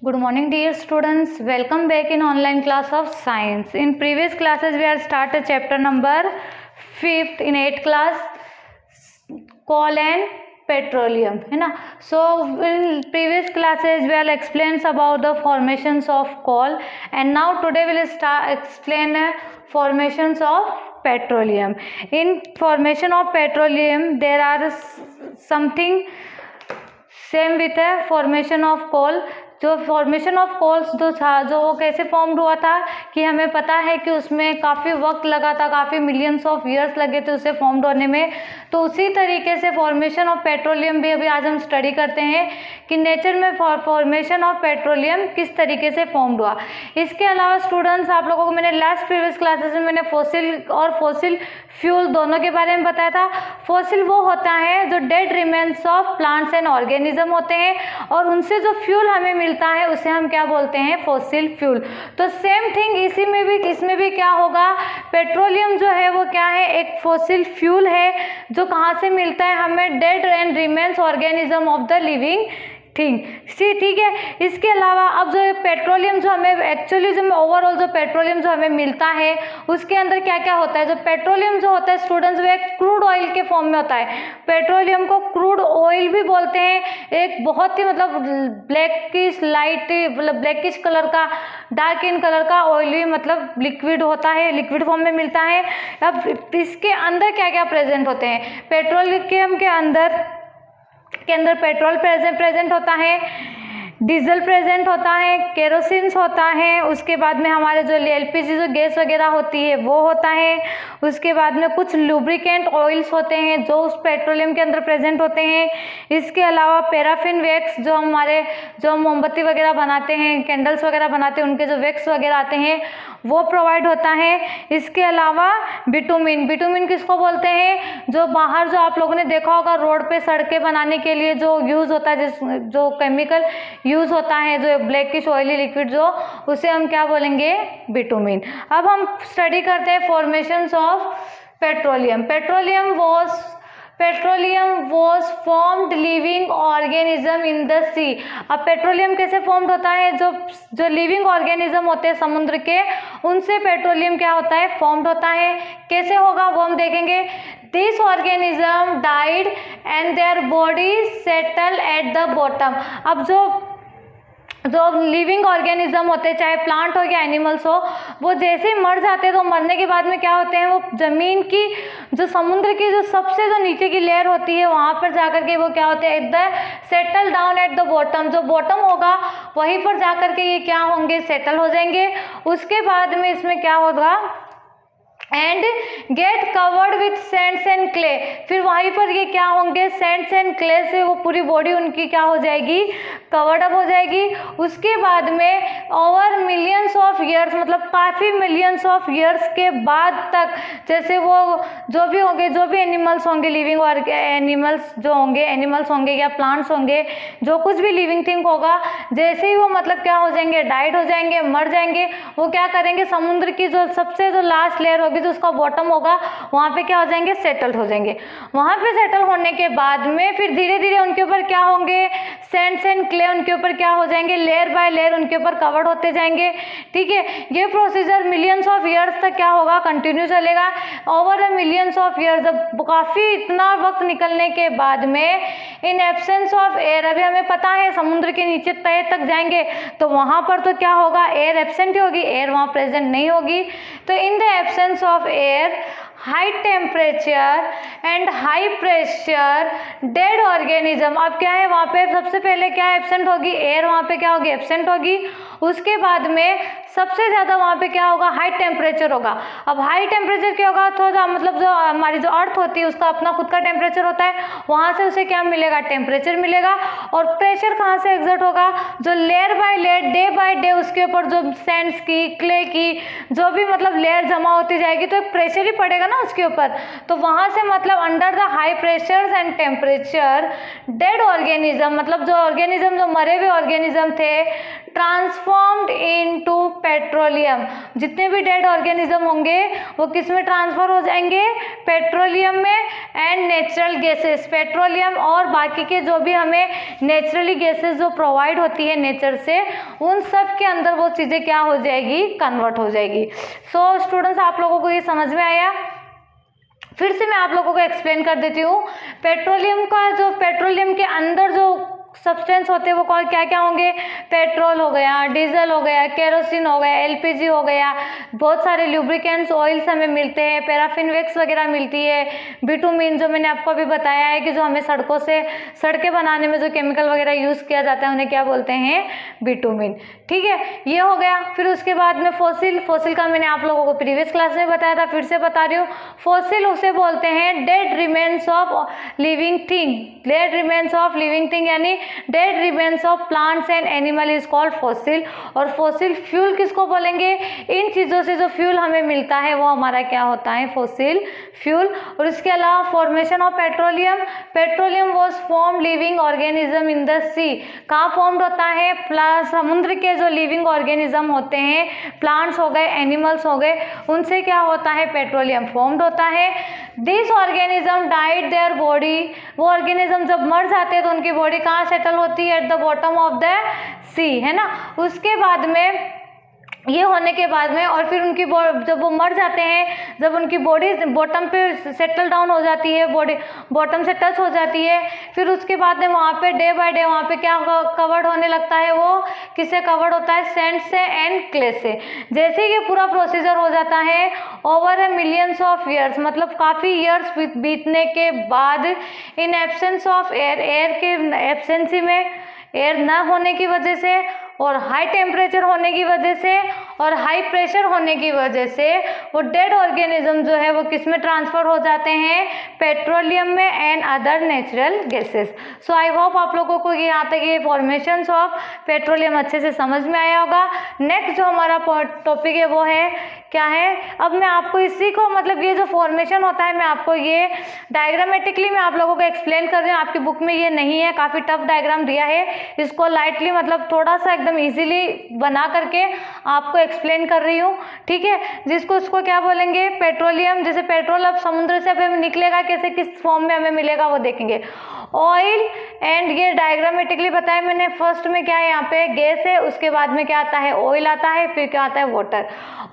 Good morning dear students, welcome back in online class of science. In previous classes we have started chapter number 5th in 8th class, coal and petroleum, है ना. So in previous classes we have explained about the formations of coal, and now today we will start explain formations of petroleum. In formation of petroleum there are something same with है formation of coal. जो formation of Coles जो था, जो वो कैसे formed हुआ था कि हमें पता है कि उसमें काफ़ी वक्त लगा था, काफ़ी मिलियंस ऑफ ईयर्स लगे थे उसे फॉर्म्ड होने में. तो उसी तरीके से फॉर्मेशन ऑफ पेट्रोलियम भी अभी आज हम स्टडी करते हैं कि नेचर में फॉर्मेशन ऑफ पेट्रोलियम किस तरीके से फॉर्म्ड हुआ. इसके अलावा स्टूडेंट्स आप लोगों को मैंने लास्ट प्रीवियस क्लासेस में मैंने फॉसिल और फॉसिल फ्यूल दोनों के बारे में बताया था. फॉसिल वो होता है जो dead remains of plants and organism होते हैं, और उनसे जो फ्यूल हमें मिलता है उसे हम क्या बोलते हैं, फॉसिल फ्यूल. तो सेम थिंग इसमें भी क्या होगा, पेट्रोलियम जो है वो क्या है, एक फॉसिल फ्यूल है जो कहाँ से मिलता है हमें, dead and remains organism of the living thing. ठीक है. इसके अलावा अब जो पेट्रोलियम जो हमें एक्चुअली जो ओवरऑल जो पेट्रोलियम जो हमें मिलता है उसके अंदर क्या क्या होता है. जो पेट्रोलियम जो होता है स्टूडेंट्स वो एक क्रूड ऑयल के फॉर्म में होता है. पेट्रोलियम को क्रूड ऑयल भी बोलते हैं. एक बहुत ही मतलब ब्लैकिश लाइट मतलब ब्लैकिश कलर का डार्क इन कलर का ऑयल भी मतलब लिक्विड होता है, लिक्विड फॉर्म में मिलता है. अब इसके अंदर क्या क्या प्रेजेंट होते हैं, पेट्रोलियम के अंदर पेट्रोल प्रेजेंट होता है, डीजल प्रेजेंट होता है, केरोसिन होता है, उसके बाद में हमारे जो एलपीजी जो गैस वगैरह होती है वो होता है. उसके बाद में कुछ लुब्रिकेंट ऑयल्स होते हैं जो उस पेट्रोलियम के अंदर प्रेजेंट होते हैं. इसके अलावा पैराफिन वैक्स जो मोमबत्ती वगैरह बनाते हैं, कैंडल्स वगैरह बनाते हैं, उनके जो वैक्स वगैरह आते हैं वो प्रोवाइड होता है. इसके अलावा बिटुमिन किसको बोलते हैं, जो बाहर जो आप लोगों ने देखा होगा रोड पे सड़कें बनाने के लिए जो यूज़ होता है, जो केमिकल यूज़ होता है, जो ब्लैकिश ऑयली लिक्विड जो, उसे हम क्या बोलेंगे, बिटुमिन. अब हम स्टडी करते हैं formations of petroleum. Petroleum was formed living organism in the sea. अब पेट्रोलियम कैसे फॉर्म्ड होता है, जो लिविंग ऑर्गेनिज्म होते हैं समुद्र के, उनसे पेट्रोलियम क्या होता है, फॉर्म्ड होता है. कैसे होगा वो हम देखेंगे. This organism died and their body settle at the bottom. अब जो लिविंग ऑर्गेनिज्म होते हैं, चाहे प्लांट हो या एनिमल्स हो, वो जैसे ही मर जाते हैं तो मरने के बाद में क्या होते हैं, वो ज़मीन की जो समुद्र की जो सबसे जो नीचे की लेयर होती है वहाँ पर जाकर के वो क्या होते हैं, at the settle down eight the bottom. जो बॉटम होगा वहीं पर जाकर के ये क्या होंगे, सेटल हो जाएंगे. उसके बाद में इसमें क्या होगा, and get covered with Sands and clay. फिर वहीं पर ये क्या होंगे, सैंड्स एंड क्ले से वो पूरी बॉडी उनकी क्या हो जाएगी, कवर्ड अप हो जाएगी. उसके बाद में ओवर मिलियंस ऑफ ईयर्स मतलब काफ़ी मिलियंस ऑफ ईयर्स के बाद तक, जैसे वो जो भी होंगे, जो भी एनिमल्स होंगे, लिविंग और एनिमल्स जो होंगे, एनिमल्स होंगे या प्लांट्स होंगे, जो कुछ भी लिविंग थिंग होगा, जैसे ही वो मतलब क्या हो जाएंगे, डाइड हो जाएंगे, मर जाएंगे, वो क्या करेंगे, समुद्र की जो सबसे जो लास्ट लेयर होगी, जो उसका बॉटम होगा, वहाँ पे क्या हो जाएंगे, सेटल्ड हो जाएंगे. वहाँ पे सेटल होने के बाद में फिर धीरे धीरे उनके ऊपर क्या होंगे, सैंड्स एंड क्ले उनके ऊपर क्या हो जाएंगे, लेयर बाय लेयर उनके ऊपर कवर्ड होते जाएंगे. ठीक है. ये प्रोसीजर मिलियंस ऑफ ईयर्स तक क्या होगा, कंटिन्यू चलेगा. Over a millions of years, जब काफ़ी इतना वक्त निकलने के बाद में, इन एब्सेंस ऑफ एयर, अभी हमें पता है समुद्र के नीचे तय तक जाएंगे तो वहाँ पर तो क्या होगा, एयर एब्सेंट ही होगी, एयर वहाँ प्रेजेंट नहीं होगी. तो in the absence of air, high temperature and high pressure, dead organism. अब क्या है वहाँ पे, सबसे पहले क्या एब्सेंट होगी, एयर वहाँ पे क्या होगी, एब्सेंट होगी. उसके बाद में सबसे ज़्यादा वहाँ पे क्या होगा, हाई टेम्परेचर होगा. अब हाई टेम्परेचर क्या होगा, थोड़ा मतलब जो हमारी जो अर्थ होती है उसका अपना खुद का टेम्परेचर होता है, वहाँ से उसे क्या मिलेगा, टेम्परेचर मिलेगा. और प्रेशर कहाँ से एग्जर्ट होगा, जो layer by layer, day by day उसके ऊपर जो सैंड्स की, क्ले की जो भी मतलब लेयर जमा होती जाएगी तो एक प्रेशर ही पड़ेगा ना ना उसके ऊपर, तो वहाँ से मतलब under the high pressures and temperature dead organism, मतलब जो ऑर्गेनिज्म, जो मरे हुए ऑर्गेनिज्म थे, ट्रांसफॉर्म्ड इनटू पेट्रोलियम, जितने भी डेड ऑर्गेनिज्म होंगे वो किस में ट्रांसफर हो जाएंगे, पेट्रोलियम में, एंड नेचुरल गैसेस, पेट्रोलियम और बाकी के जो भी हमें नेचुरली गैसेस जो प्रोवाइड होती है नेचर से, उन सब के अंदर वो चीज़ें क्या हो जाएगी, कन्वर्ट हो जाएगी। सो स्टूडेंट्स, आप लोगों को ये समझ में आया? फिर से मैं आप लोगों को एक्सप्लेन कर देती हूँ। पेट्रोलियम का जो, पेट्रोलियम के अंदर जो सब्सटेंस होते हैं वो कौन क्या क्या होंगे, पेट्रोल हो गया, डीजल हो गया, केरोसिन हो गया, एलपीजी हो गया, बहुत सारे लुब्रिकेंट्स ऑयल्स हमें मिलते हैं, पैराफिन वैक्स वगैरह मिलती है, बिटुमिन जो मैंने आपको अभी बताया है कि जो हमें सड़कों से, सड़कें बनाने में जो केमिकल वगैरह यूज़ किया जाता है उन्हें क्या बोलते हैं, बिटुमिन। ठीक है, ये हो गया। फिर उसके बाद में फॉसिल, फॉसिल का मैंने आप लोगों को प्रीवियस क्लास में बताया था, फिर से बता रही हूँ। फॉसिल उसे बोलते हैं dead remains of living thing, dead remains of living thing यानी dead remains of plants and animal is called fossil. और फॉसिल फ्यूल किसको बोलेंगे, इन चीज़ों से जो फ्यूल हमें मिलता है वो हमारा क्या होता है, फॉसिल फ्यूल। और इसके अलावा formation of petroleum, petroleum was form living organism in the sea, कहाँ फॉर्म्ड होता है, प्लस समुद्र के जो लिविंग ऑर्गेनिज्म होते हैं, प्लांट्स हो गए, एनिमल्स हो गए, उनसे क्या होता है, पेट्रोलियम फॉर्म्ड होता है। This organism died their body, वो ऑर्गेनिज्म जब मर जाते हैं तो उनकी बॉडी कहाँ सेटल होती है, at the bottom of the sea, है ना। उसके बाद में ये होने के बाद में, और फिर उनकी जब वो मर जाते हैं, जब उनकी बॉडी बॉटम पे सेटल डाउन हो जाती है, बॉडी बॉटम से टच हो जाती है, फिर उसके बाद में वहाँ पे डे बाय डे वहाँ पे क्या कवर्ड होने लगता है, वो किससे कवर्ड होता है, सैंड से एंड क्ले से। जैसे ये पूरा प्रोसीजर हो जाता है over A millions of years, मतलब काफ़ी ईयर्स बीतने के बाद, in absence of air, air के एब्सेंसी में, एयर न होने की वजह से और हाई टेम्परेचर होने की वजह से और हाई प्रेशर होने की वजह से वो डेड ऑर्गेनिज्म जो है वो किस में ट्रांसफर हो जाते हैं, पेट्रोलियम में and other natural gases. So I hope आप लोगों को यहाँ तक ये फॉर्मेशंस ऑफ पेट्रोलियम अच्छे से समझ में आया होगा। नेक्स्ट जो हमारा टॉपिक है वो है क्या है, अब मैं आपको इसी को, मतलब ये जो फॉर्मेशन होता है मैं आपको ये डायग्रामेटिकली मैं आप लोगों को एक्सप्लेन कर रही हूँ। आपकी बुक में ये नहीं है, काफ़ी टफ डायग्राम दिया है, इसको लाइटली मतलब थोड़ा सा एकदम इजीली बना करके आपको एक्सप्लेन कर रही हूँ। ठीक है, जिसको उसको क्या बोलेंगे, पेट्रोलियम। जैसे पेट्रोल अब समुद्र से हमें निकलेगा कैसे, किस फॉर्म में हमें मिलेगा वो देखेंगे। ऑयल एंड, ये डायग्रामेटिकली बताया मैंने। फर्स्ट में क्या है, यहाँ पे गैस है, उसके बाद में क्या आता है, ऑयल आता है, फिर क्या आता है, water.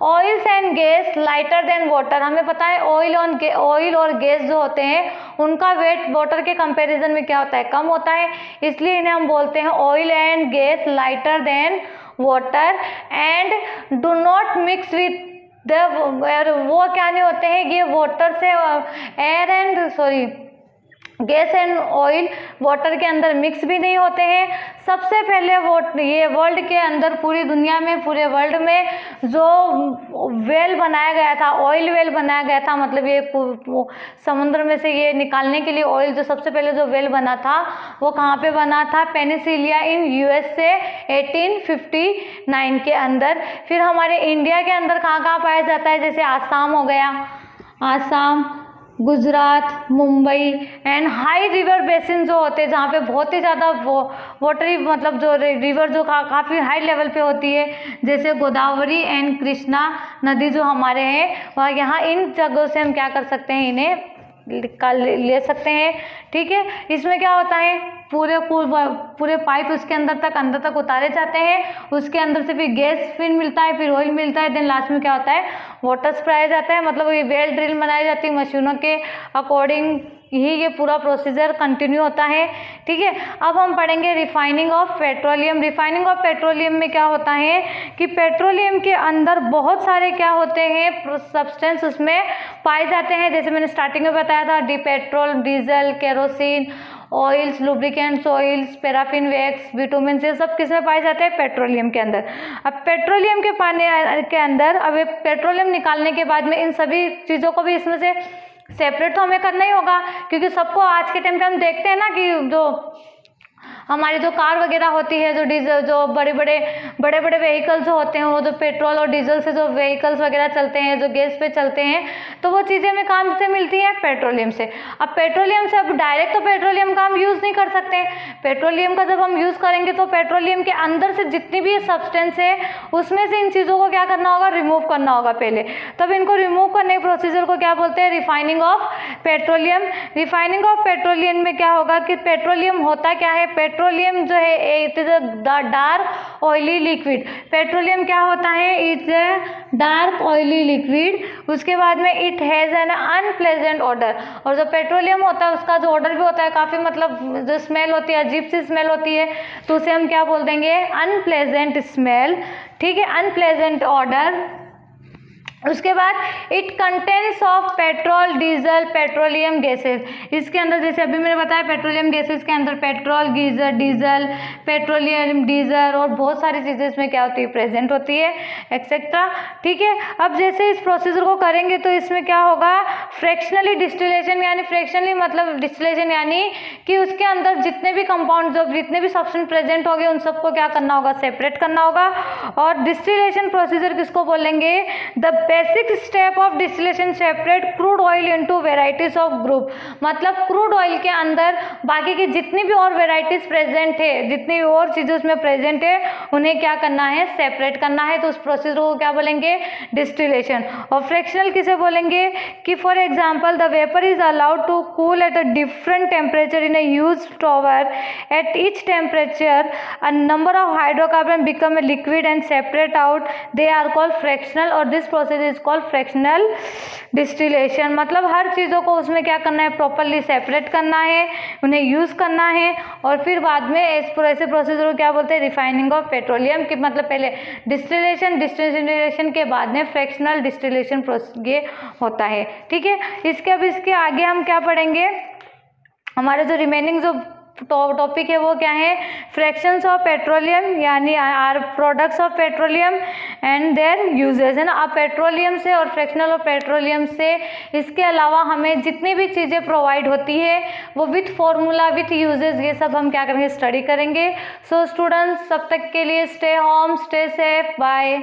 Oils and gas lighter than water, हमें पता है ऑयल और गैस जो होते हैं उनका वेट वाटर के कंपैरिजन में क्या होता है, कम होता है, इसलिए इन्हें हम बोलते हैं oil and gas lighter than water and do not mix with the, वो क्या नहीं होते हैं, ये वाटर से air and gas and oil water के अंदर मिक्स भी नहीं होते हैं। सबसे पहले ये वर्ल्ड के अंदर, पूरी दुनिया में, पूरे वर्ल्ड में जो वेल बनाया गया था, ऑयल वेल बनाया गया था, मतलब ये समुद्र में से ये निकालने के लिए ऑयल, जो सबसे पहले जो वेल बना था वो कहाँ पे बना था, पेनिसिलिया इन यूएसए 1859 के अंदर। फिर हमारे इंडिया के अंदर कहाँ कहाँ पाया जाता है, जैसे आसाम हो गया, Assam, Gujarat, Mumbai and high river basin जो होते हैं, जहाँ पे बहुत ही ज़्यादा वाटरी, मतलब जो रिवर जो काफ़ी हाई लेवल पे होती है, जैसे गोदावरी एंड कृष्णा नदी जो हमारे हैं, वह यहाँ इन जगहों से हम क्या कर सकते हैं, इन्हें ले सकते हैं। ठीक है, इसमें क्या होता है, पूरे पाइप उसके अंदर तक उतारे जाते हैं, उसके अंदर से फिर गैस फिर मिलता है, फिर ऑयल मिलता है, देन लास्ट में क्या होता है, वाटर स्प्राया जाता है, मतलब ये वेल ड्रिल बनाई जाती है मशीनों के अकॉर्डिंग ही ये पूरा प्रोसीजर कंटिन्यू होता है। ठीक है, अब हम पढ़ेंगे refining of petroleum. Refining of petroleum में क्या होता है कि पेट्रोलियम के अंदर बहुत सारे क्या होते हैं, सब्सटेंस उसमें पाए जाते हैं। जैसे मैंने स्टार्टिंग में बताया था, petrol, diesel, kerosene, oils, lubricants oils, paraffin wax, bitumen, से सब किस में पाए जाते हैं, पेट्रोलियम के अंदर। अब पेट्रोलियम के पानी के अंदर, अब पेट्रोलियम निकालने के बाद में इन सभी चीज़ों को भी इसमें से सेपरेट तो हमें करना ही होगा, क्योंकि सबको आज के टाइम पे हम देखते हैं ना कि जो हमारी जो कार वगैरह होती है, जो डीजल, जो बड़े बड़े व्हीकल्स जो होते हैं, वो जो पेट्रोल और डीजल से जो व्हीकल्स वगैरह चलते हैं, जो गैस पे चलते हैं, तो वो चीज़ें हमें कहाँ से मिलती हैं? पेट्रोलियम से। अब पेट्रोलियम से, अब डायरेक्ट तो पेट्रोलियम का हम यूज़ नहीं कर सकते। पेट्रोलियम का जब हम यूज़ करेंगे तो पेट्रोलियम के अंदर से जितनी भी सब्सटेंस है उसमें से इन चीज़ों को क्या करना होगा? रिमूव करना होगा पहले। तब इनको रिमूव करने के प्रोसीजर को क्या बोलते हैं? Refining of petroleum. Refining of petroleum में क्या होगा कि पेट्रोलियम होता क्या है? पेट्रोलियम जो है it is a dark oily liquid. Petroleum क्या होता है? It's a dark oily liquid. उसके बाद में it has an unpleasant order. और जो पेट्रोलियम होता है उसका जो ऑर्डर भी होता है काफ़ी, मतलब जो स्मेल होती है, अजीब सी स्मेल होती है, तो उसे हम क्या बोल देंगे? Unpleasant smell. ठीक है, अनप्लेजेंट ऑर्डर। उसके बाद it contents of petrol, diesel, petroleum gases. इसके अंदर जैसे अभी मैंने बताया पेट्रोलियम गैसेस के अंदर petrol, geyser, diesel, petroleum, diesel और बहुत सारी चीज़ें इसमें क्या होती है? प्रेजेंट होती है, एक्सेट्रा। ठीक है, अब जैसे इस प्रोसीजर को करेंगे तो इसमें क्या होगा? फ्रैक्शनली डिस्टिलेशन, यानी फ्रैक्शनली मतलब डिस्टिलेशन यानी कि उसके अंदर जितने भी कंपाउंड, जो जितने भी सब्सटेंस प्रेजेंट होंगे उन सबको क्या करना होगा? सेपरेट करना होगा। और डिस्टिलेशन प्रोसीजर किसको बोलेंगे? The basic step of distillation separate crude oil into varieties of group. मतलब क्रूड ऑयल के अंदर बाकी की जितनी भी और वेराइटीज प्रेजेंट है, जितनी और चीज़ें उसमें प्रेजेंट है, उन्हें क्या करना है? सेपरेट करना है। तो उस प्रोसीजर को क्या बोलेंगे? डिस्टिलेशन। और फ्रैक्शनल किसे बोलेंगे? कि for example the vapour is allowed to cool at a different temperature in a used tower. At each temperature, a number of hydrocarbon become a liquid and separate out. They are called fractional, और this process is called fractional distillation. मतलब हर चीज़ों को उसमें क्या करना है? Properly separate करना है, उन्हें यूज़ करना है, और फिर बाद में ऐसे प्रोसीजर को क्या बोलते हैं? Refining of petroleum. की मतलब पहले डिस्टिलेशन के बाद में फ्रैक्शनल डिस्टिलेशन ये होता है। ठीक है, इसके आगे हम क्या पढ़ेंगे? हमारे जो रिमेनिंग जो टॉपिक है वो क्या है? फ्रैक्शंस ऑफ पेट्रोलियम, यानी are products of petroleum and their uses, है ना। अब पेट्रोलियम से और फ्रैक्शनल ऑफ पेट्रोलियम से इसके अलावा हमें जितनी भी चीज़ें प्रोवाइड होती है वो विथ फॉर्मूला, विथ यूजेस, ये सब हम क्या करेंगे? स्टडी करेंगे। सो स्टूडेंट्स, तब तक के लिए stay home, stay safe, bye.